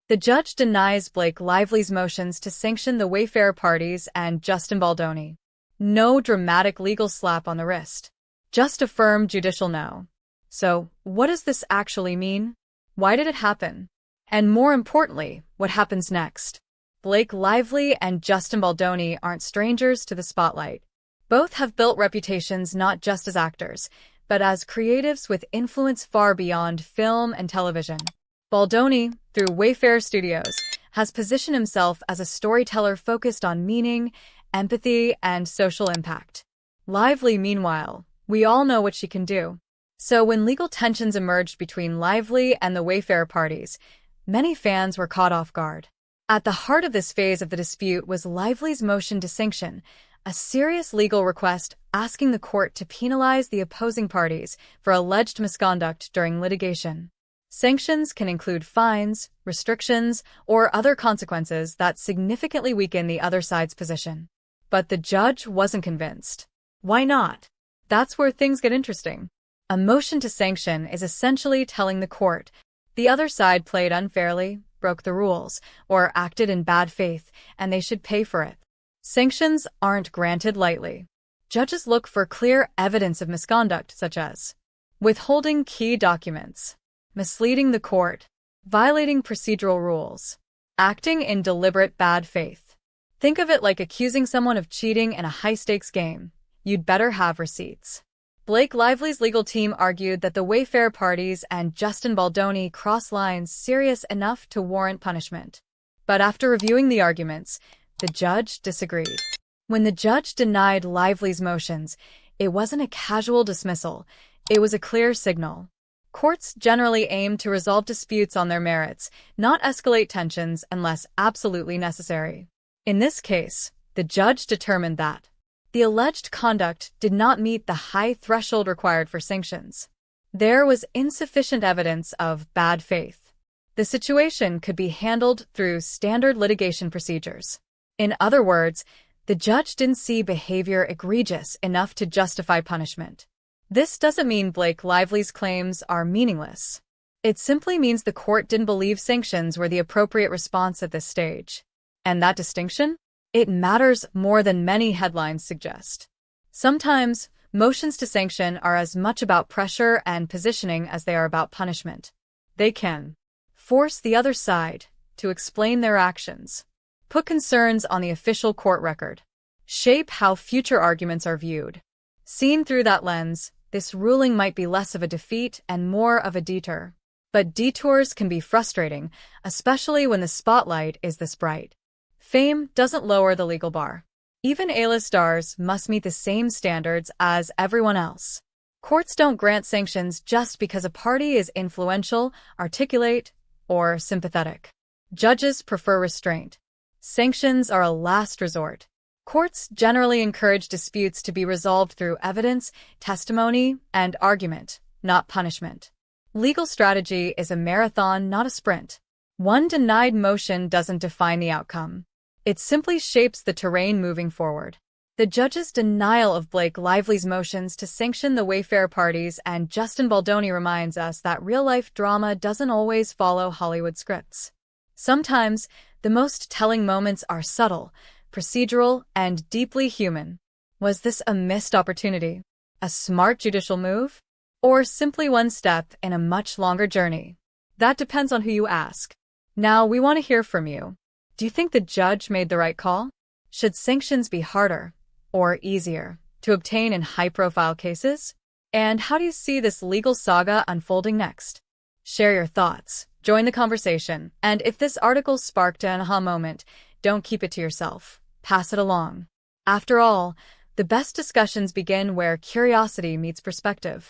The judge denies Blake Lively's motions to sanction the Wayfarer parties and Justin Baldoni. No dramatic legal slap on the wrist. Just a firm judicial no. So, what does this actually mean? Why did it happen? And more importantly, what happens next? Blake Lively and Justin Baldoni aren't strangers to the spotlight. Both have built reputations not just as actors, but as creatives with influence far beyond film and television. Baldoni, through Wayfarer Studios, has positioned himself as a storyteller focused on meaning, empathy, and social impact. Lively, meanwhile, we all know what she can do. So when legal tensions emerged between Lively and the Wayfarer parties, many fans were caught off guard. At the heart of this phase of the dispute was Lively's motion to sanction, a serious legal request asking the court to penalize the opposing parties for alleged misconduct during litigation. Sanctions can include fines, restrictions, or other consequences that significantly weaken the other side's position. But the judge wasn't convinced. Why not? That's where things get interesting. A motion to sanction is essentially telling the court the other side played unfairly, broke the rules, or acted in bad faith, and they should pay for it. Sanctions aren't granted lightly. Judges look for clear evidence of misconduct, such as withholding key documents, misleading the court, violating procedural rules, acting in deliberate bad faith. Think of it like accusing someone of cheating in a high-stakes game. You'd better have receipts. Blake Lively's legal team argued that the Wayfarer parties and Justin Baldoni crossed lines serious enough to warrant punishment. But after reviewing the arguments, the judge disagreed. When the judge denied Lively's motions, it wasn't a casual dismissal, it was a clear signal. Courts generally aim to resolve disputes on their merits, not escalate tensions unless absolutely necessary. In this case, the judge determined that the alleged conduct did not meet the high threshold required for sanctions. There was insufficient evidence of bad faith. The situation could be handled through standard litigation procedures. In other words, the judge didn't see behavior egregious enough to justify punishment. This doesn't mean Blake Lively's claims are meaningless. It simply means the court didn't believe sanctions were the appropriate response at this stage. And that distinction? It matters more than many headlines suggest. Sometimes, motions to sanction are as much about pressure and positioning as they are about punishment. They can force the other side to explain their actions, put concerns on the official court record, shape how future arguments are viewed. Seen through that lens, this ruling might be less of a defeat and more of a detour. But detours can be frustrating, especially when the spotlight is this bright. Fame doesn't lower the legal bar. Even A-list stars must meet the same standards as everyone else. Courts don't grant sanctions just because a party is influential, articulate, or sympathetic. Judges prefer restraint. Sanctions are a last resort. Courts generally encourage disputes to be resolved through evidence, testimony, and argument, not punishment. Legal strategy is a marathon, not a sprint. One denied motion doesn't define the outcome. It simply shapes the terrain moving forward. The judge's denial of Blake Lively's motions to sanction the Wayfarer parties and Justin Baldoni reminds us that real-life drama doesn't always follow Hollywood scripts. Sometimes, the most telling moments are subtle, procedural, and deeply human. Was this a missed opportunity? A smart judicial move? Or simply one step in a much longer journey? That depends on who you ask. Now, we want to hear from you. Do you think the judge made the right call? Should sanctions be harder or easier to obtain in high-profile cases? And how do you see this legal saga unfolding next? Share your thoughts, join the conversation, and if this article sparked an aha moment, don't keep it to yourself. Pass it along. After all, the best discussions begin where curiosity meets perspective.